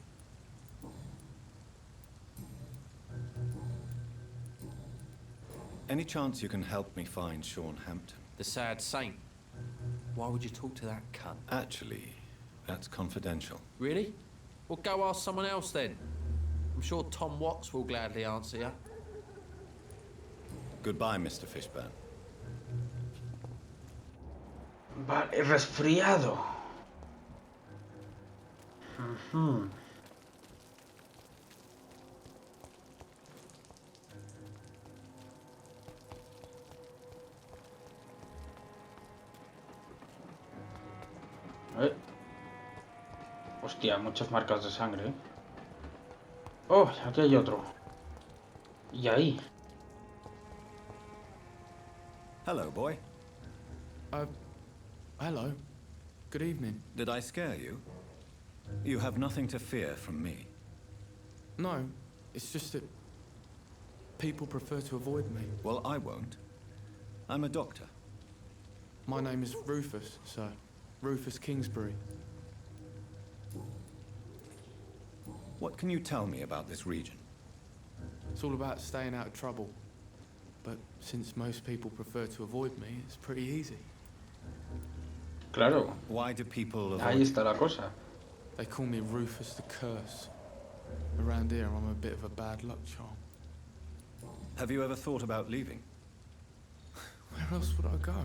Any chance you can help me find Sean Hampton? The sad saint. Why would you talk to that cunt? Actually, that's confidential. Really? Well, go ask someone else then. I'm sure Tom Watts will gladly answer you. Goodbye, Mr. Fishburne. Vale, resfriado. Hostia, muchas marcas de sangre, ¿eh? Oh, aquí hay otro. Y ahí. Hello, boy. Hello. Good evening. Did I scare you? You have nothing to fear from me. No, it's just that people prefer to avoid me. Well, I won't. I'm a doctor. My name is Rufus, sir. Rufus Kingsbury. What can you tell me about this region? It's all about staying out of trouble. But since most people prefer to avoid me, it's pretty easy. Claro. Why do people avoid... Ahí está la cosa. They call me Rufus the Curse. Around here, I'm a bit of a bad luck charm. Have you ever thought about leaving? Where else would I go?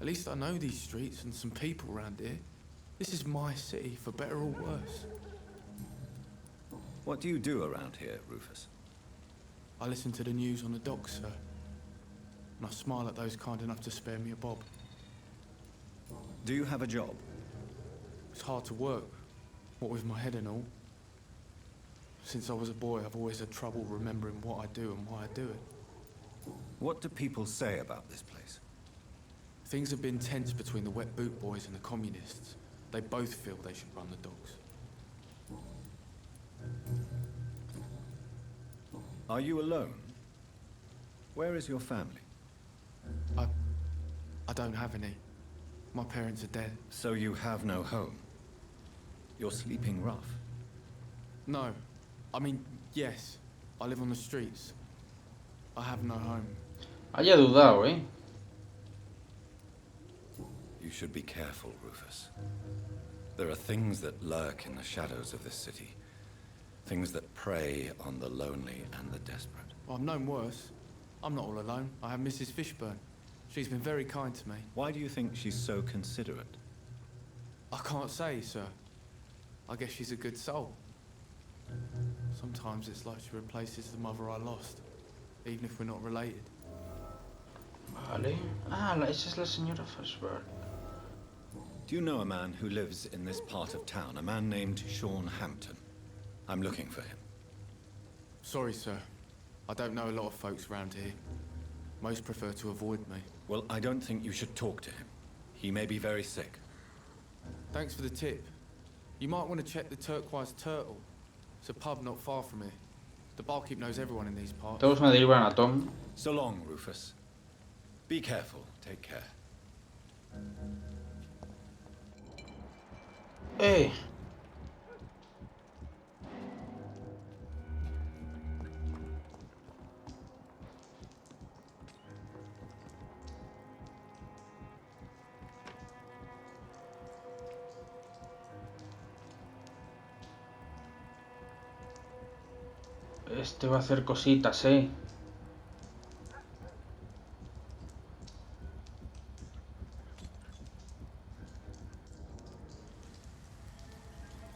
At least I know these streets and some people around here. This is my city, for better or worse. What do you do around here, Rufus? I listen to the news on the docks, sir. And I smile at those kind enough to spare me a bob. Do you have a job? It's hard to work, what with my head and all. Since I was a boy, I've always had trouble remembering what I do and why I do it. What do people say about this place? Things have been tense between the Wet Boot Boys and the Communists. They both feel they should run the docks. Are you alone? Where is your family? I don't have any. My parents are dead. So you have no home? You're sleeping rough? No. I mean, yes. I live on the streets. I have no home. Haya dudado, ¿eh? You should be careful, Rufus. There are things that lurk in the shadows of this city. Things that prey on the lonely and the desperate. Well, I've known worse. I'm not all alone. I have Mrs. Fishburne. She's been very kind to me. Why do you think she's so considerate? I can't say, sir. I guess she's a good soul. Sometimes it's like she replaces the mother I lost, even if we're not related. Vale. Esa es la señora Fishburne. Do you know a man who lives in this part of town? A man named Sean Hampton. I'm looking for him. Sorry, sir. I don't know a lot of folks around here. Most prefer to avoid me. Well, I don't think you should talk to him. He may be very sick. Thanks for the tip. You might want to check the Turquoise Turtle. It's a pub not far from here. The barkeep knows everyone in these parts. Todos me derivan a Tom. So long, Rufus. Be careful. Take care. ¡Eh! Este va a hacer cositas, ¿eh?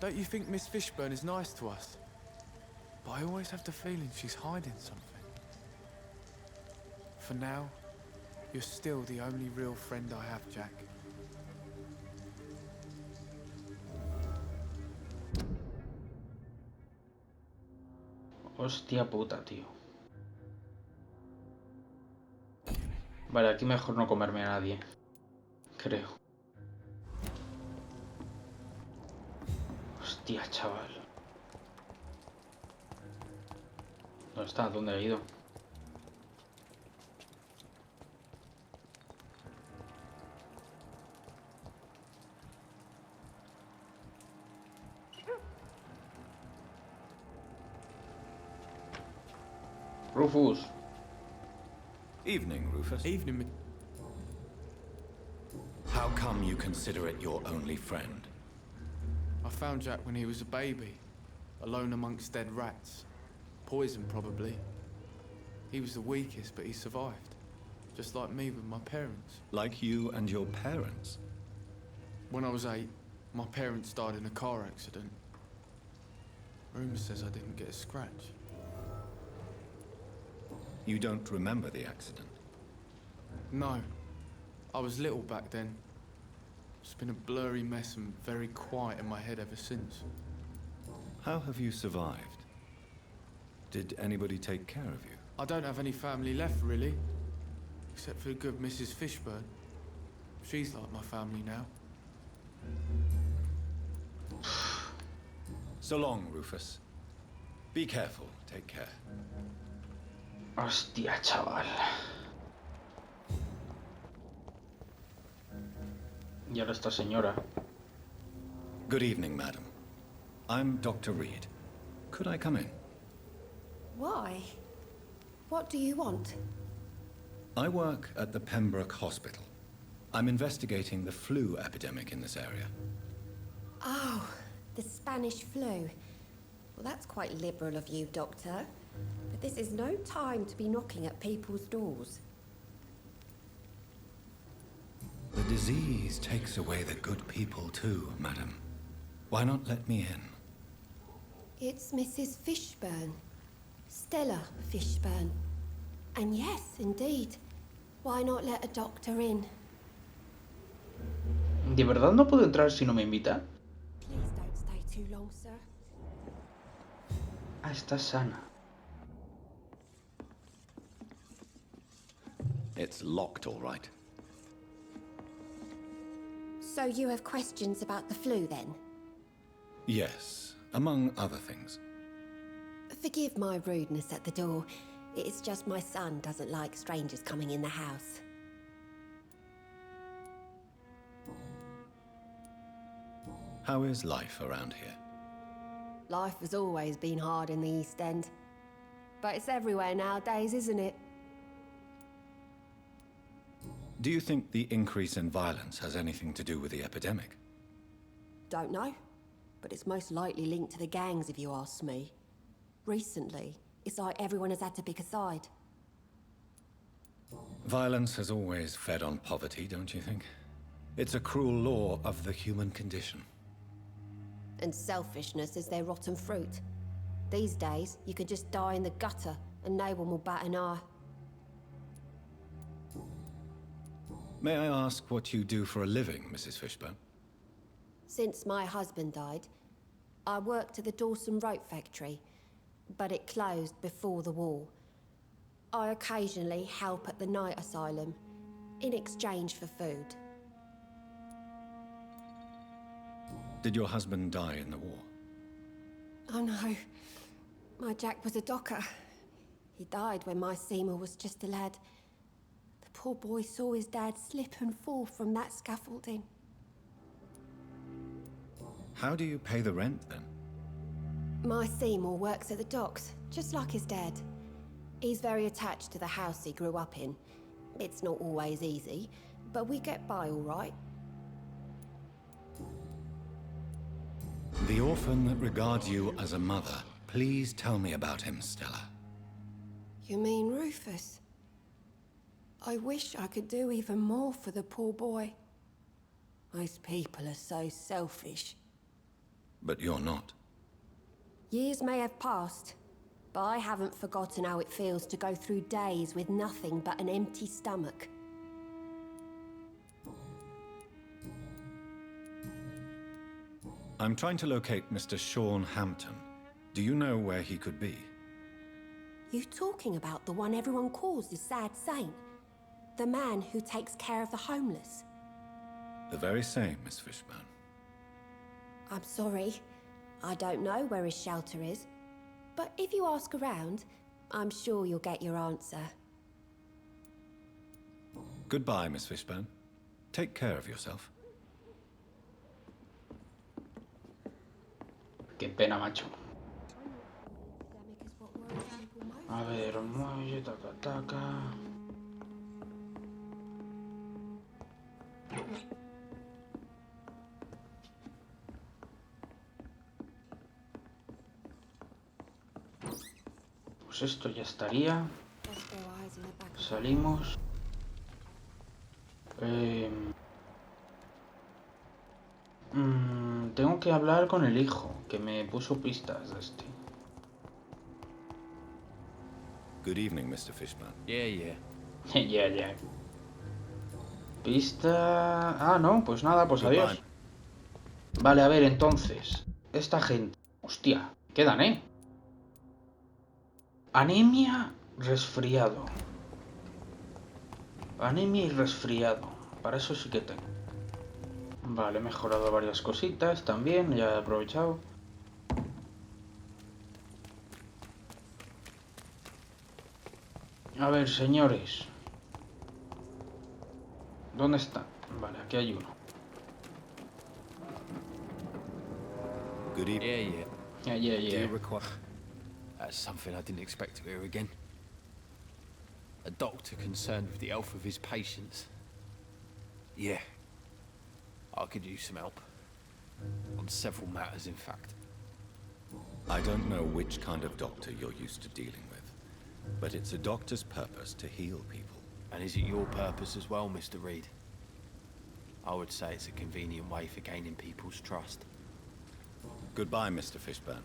Don't you think Miss Fishburne is nice to us? But I always have the feeling she's hiding something. For now, you're still the only real friend I have, Jack. Hostia puta, tío. Vale, aquí mejor no comerme a nadie. Creo. Hostia, chaval. ¿Dónde está? ¿Dónde ha ido? Rufus. Evening, Rufus. Evening. How come you consider it your only friend? I found Jack when he was a baby, alone amongst dead rats. Poison, probably. He was the weakest, but he survived. Just like me with my parents. Like you and your parents? When I was 8, my parents died in a car accident. Rumour says I didn't get a scratch. You don't remember the accident? No. I was little back then. It's been a blurry mess and very quiet in my head ever since. How have you survived? Did anybody take care of you? I don't have any family left, really. Except for the good Mrs. Fishburne. She's like my family now. So long, Rufus. Be careful. Take care. Hostia, chaval. Y ahora esta señora. Good evening, madam. I'm Dr. Reed. Could I come in? Why? What do you want? I work at the Pembroke Hospital. I'm investigating the flu epidemic in this area. Oh, the Spanish flu. Well, that's quite liberal of you, Doctor. But this is no time to be knocking at people's doors. The disease takes away the good people too, madam. Why not let me in? It's Mrs. Fishburne. Stella Fishburne. And yes, indeed. Why not let a doctor in? ¿De verdad no puedo entrar si no me invita? Please don't stay too long, sir. Ah, está sana. It's locked, all right. So you have questions about the flu, then? Yes, among other things. Forgive my rudeness at the door. It's just my son doesn't like strangers coming in the house. How is life around here? Life has always been hard in the East End. But it's everywhere nowadays, isn't it? Do you think the increase in violence has anything to do with the epidemic? Don't know. But it's most likely linked to the gangs, if you ask me. Recently, it's like everyone has had to pick a side. Violence has always fed on poverty, don't you think? It's a cruel law of the human condition. And selfishness is their rotten fruit. These days, you can just die in the gutter and no one will bat an eye. May I ask what you do for a living, Mrs. Fishburne? Since my husband died, I worked at the Dawson Rope factory, but it closed before the war. I occasionally help at the night asylum, in exchange for food. Did your husband die in the war? Oh no, my Jack was a docker. He died when my Seymour was just a lad. The poor boy saw his dad slip and fall from that scaffolding. How do you pay the rent, then? My Seymour works at the docks, just like his dad. He's very attached to the house he grew up in. It's not always easy, but we get by all right. The orphan that regards you as a mother. Please tell me about him, Stella. You mean Rufus? I wish I could do even more for the poor boy. Most people are so selfish. But you're not. Years may have passed, but I haven't forgotten how it feels to go through days with nothing but an empty stomach. I'm trying to locate Mr. Sean Hampton. Do you know where he could be? You talking about the one everyone calls the sad saint? The man who takes care of the homeless? The very same, Miss Fishburne. I'm sorry. I don't know where his shelter is. But if you ask around, I'm sure you'll get your answer. Goodbye, Miss Fishburne. Take care of yourself. Qué pena, macho. A ver, muelle, taca, taca. Pues esto ya estaría. Salimos. Tengo que hablar con el hijo, que me puso pistas de este. Good evening, Mr. Fishburne. Yeah. Ya. Pista... Ah, no, pues nada, pues adiós. Vale, a ver, entonces. Esta gente... Hostia, quedan, ¿eh? Anemia, resfriado. Anemia y resfriado. Para eso sí que tengo. Vale, he mejorado varias cositas también, ya he aprovechado. A ver, señores. ¿Dónde está? Vale, aquí hay uno. Good evening. Yeah. Do you require... That's something I didn't expect to hear again. A doctor concerned with the health of his patients. Yeah. I could use some help. On several matters, in fact. I don't know which kind of doctor you're used to dealing with, but it's a doctor's purpose to heal people. And is it your purpose as well, Mr. Reed? I would say it's a convenient way for gaining people's trust. Goodbye, Mr. Fishburne.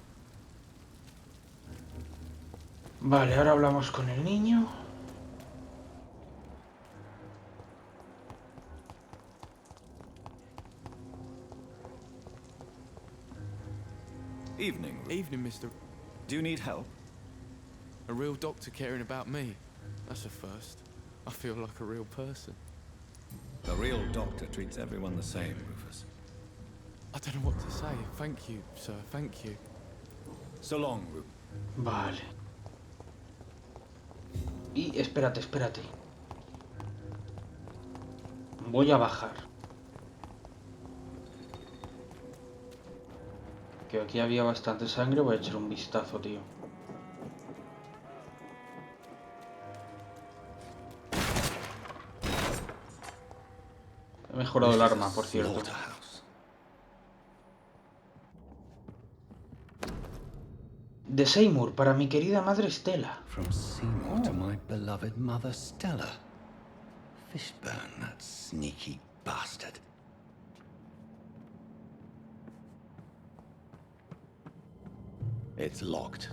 Vale, ahora hablamos con el niño. Evening. Evening, Mr. Do you need help? A real doctor caring about me. That's a first. I feel like a real person. A real doctor treats everyone the same, Rufus. I don't know what to say. Thank you, sir. Thank you. So long, Rufus. Vale. Y espérate. Voy a bajar. Que aquí había bastante sangre, voy a echar un vistazo, tío. He mejorado el arma, por cierto. De Seymour, para mi querida madre Stella. From Seymour to my beloved mother Stella. Fishburne, that sneaky bastard. It's locked.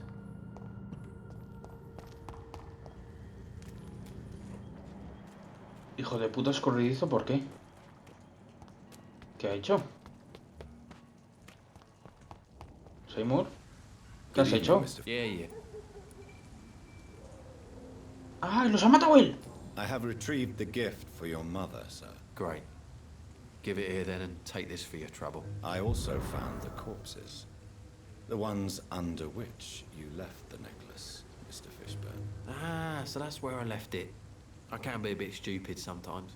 Hijo de puta escurridizo, ¿por qué? ¿Qué ha hecho? Seymour, ¿qué has hecho? ¡Ah, los ha matado él! I have retrieved the gift for your mother, sir. Great. Give it here then and take this for your trouble. I also found the corpses. The ones under which you left the necklace, Mr. Fishburne. Ah, so that's where I left it. I can be a bit stupid sometimes.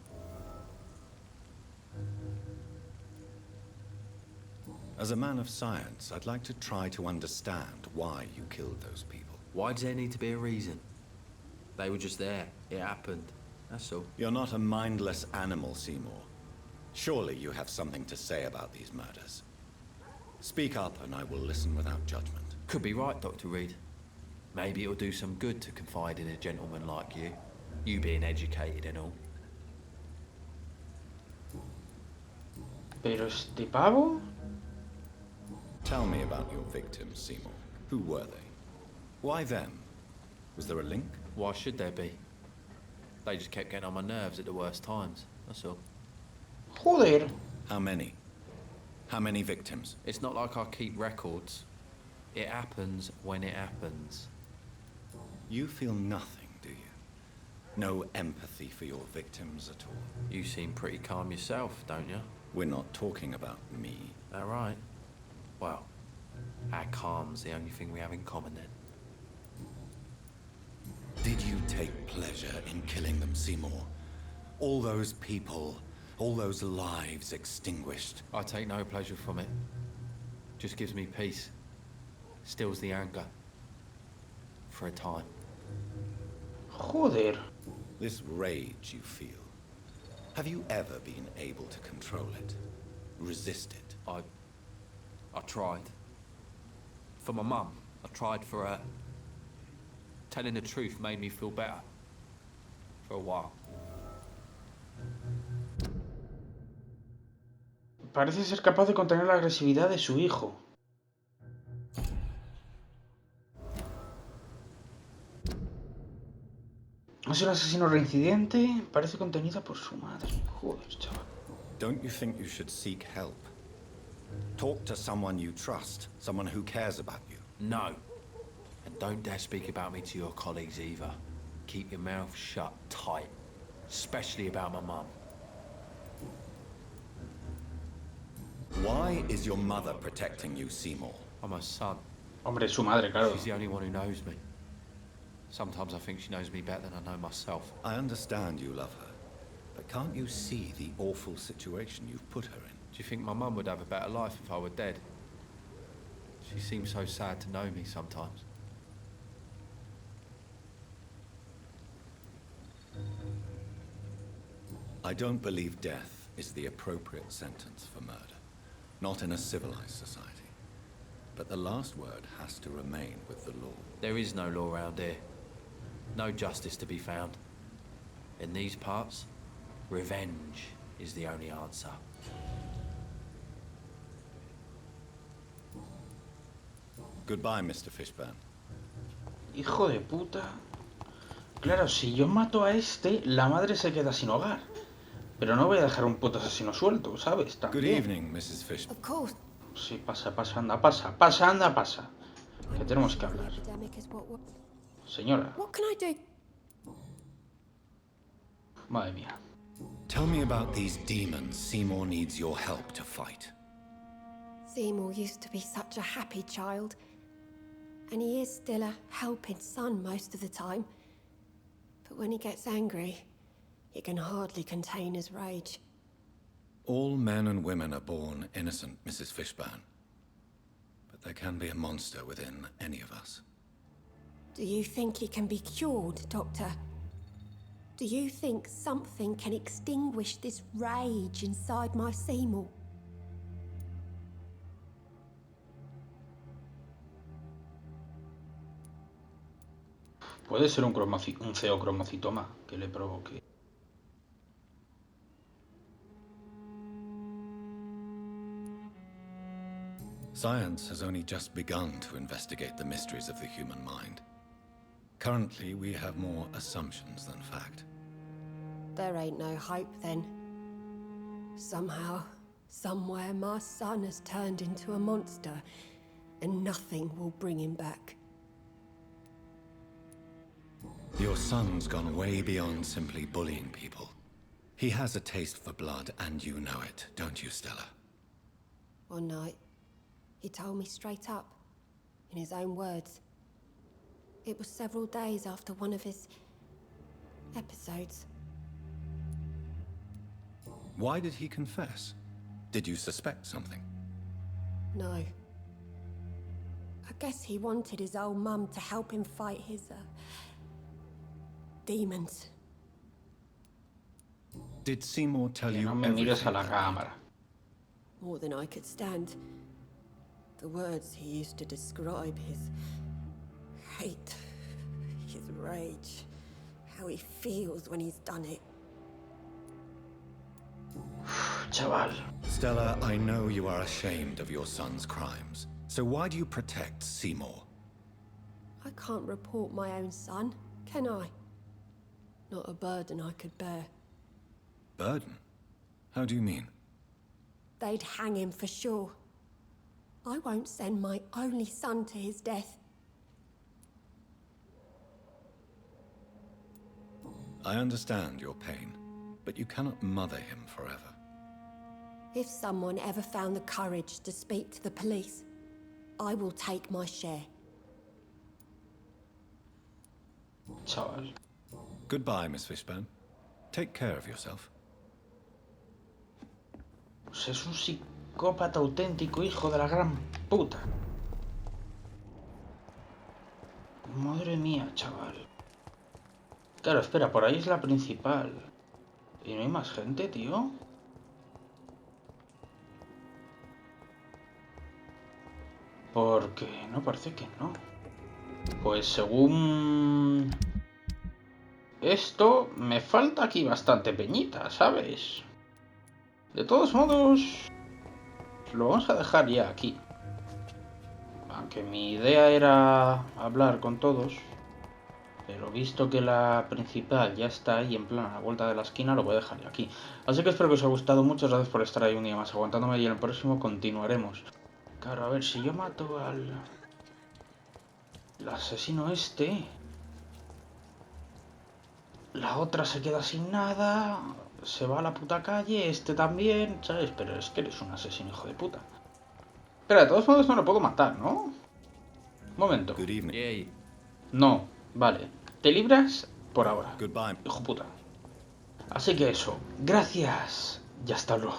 As a man of science, I'd like to try to understand why you killed those people. Why does there need to be a reason? They were just there. It happened. That's all. You're not a mindless animal, Seymour. Surely you have something to say about these murders. Speak up and I will listen without judgment. Could be right, Dr. Reed. Maybe it'll do some good to confide in a gentleman like you. You being educated and all. Pero este pavo... Tell me about your victims, Seymour. Who were they? Why them? Was there a link? Why should there be? They just kept getting on my nerves at the worst times, that's all. Joder. How many? How many victims? It's not like I keep records. It happens when it happens. You feel nothing, do you? No empathy for your victims at all? You seem pretty calm yourself, don't you? We're not talking about me. All right. Well, our calm's the only thing we have in common then. Did you take pleasure in killing them, Seymour? All those people, all those lives extinguished. I take no pleasure from it. Just gives me peace. Stills the anger. For a time. Joder. This rage you feel, have you ever been able to control it? Resist it? I tried. For my mum. I tried for her. Telling the truth made me feel better. For a while. Parece ser capaz de contener la agresividad de su hijo. Es un asesino reincidente. Parece contenida por su madre. Joder, chaval. Don't you think you should seek help? Talk to someone you trust, someone who cares about you. No. And don't dare speak about me to your colleagues either. Keep your mouth shut tight. Especially about my mum. Why is your mother protecting you, Seymour? I'm her son. Hombre, su madre, claro. She's the only one who knows me. Sometimes I think she knows me better than I know myself. I understand you love her, but can't you see the awful situation you've put her in? Do you think my mum would have a better life if I were dead? She seems so sad to know me sometimes. I don't believe death is the appropriate sentence for murder. Not in a civilized society. But the last word has to remain with the law. There is no law around here. No justice to be found. In these parts, revenge is the only answer. Goodbye, Mr. Fishburne. Hijo de puta. Claro, si yo mato a este, la madre se queda sin hogar. Pero no voy a dejar un puto asesino suelto, ¿sabes? También. Good evening, Mrs. Fishburne. Of course. Sí, pasa, anda, pasa. Que tenemos que hablar. Señora. What can I do? Madre mía. Tell me about these demons Seymour needs your help to fight. Seymour used to be such a happy child. And he is still a helping son most of the time. But when he gets angry, he can hardly contain his rage. All men and women are born innocent, Mrs. Fishburne. But there can be a monster within any of us. Do you think he can be cured, Doctor? Do you think something can extinguish this rage inside my Seymour? Puede ser un ceocromocitoma que le provoque Science has only just begun to investigate the mysteries of the human mind. Currently, we have more assumptions than fact. There ain't no hope then. Somehow, somewhere, my son has turned into a monster, and nothing will bring him back. Your son's gone way beyond simply bullying people. He has a taste for blood, and you know it, don't you, Stella? One night, he told me straight up, in his own words. It was several days after one of his episodes. Why did he confess? Did you suspect something? No. I guess he wanted his old mum to help him fight his, demons. Did Seymour tell you No me mires a la everything? cámara. More than I could stand. The words he used to describe his hate, his rage, how he feels when he's done it. Chaval. Stella, I know you are ashamed of your son's crimes. So why do you protect Seymour? I can't report my own son, can I? Not a burden I could bear. Burden? How do you mean? They'd hang him for sure. I won't send my only son to his death. I understand your pain, but you cannot mother him forever. If someone ever found the courage to speak to the police, I will take my share. Chaval. Goodbye, Miss Fishburne. Take care of yourself. Pues es un psicópata auténtico, hijo de la gran puta. Madre mía, chaval. Claro, espera, por ahí es la principal. ¿Y no hay más gente, tío? Porque no, parece que no. Pues según esto, me falta aquí bastante peñita, ¿sabes? De todos modos, lo vamos a dejar ya aquí. Aunque mi idea era hablar con todos, pero visto que la principal ya está ahí en plan a la vuelta de la esquina, lo voy a dejar ya aquí. Así que espero que os haya gustado. Muchas gracias por estar ahí un día más aguantándome y en el próximo continuaremos. Claro, a ver, si yo mato al el asesino este, la otra se queda sin nada, se va a la puta calle, este también, ¿sabes? Pero es que eres un asesino, hijo de puta. Espera, de todos modos no lo puedo matar, ¿no? Un momento. Good evening. Yay. No, vale. Te libras por ahora. Goodbye. Hijo puta. Así que eso. Gracias. Y hasta luego.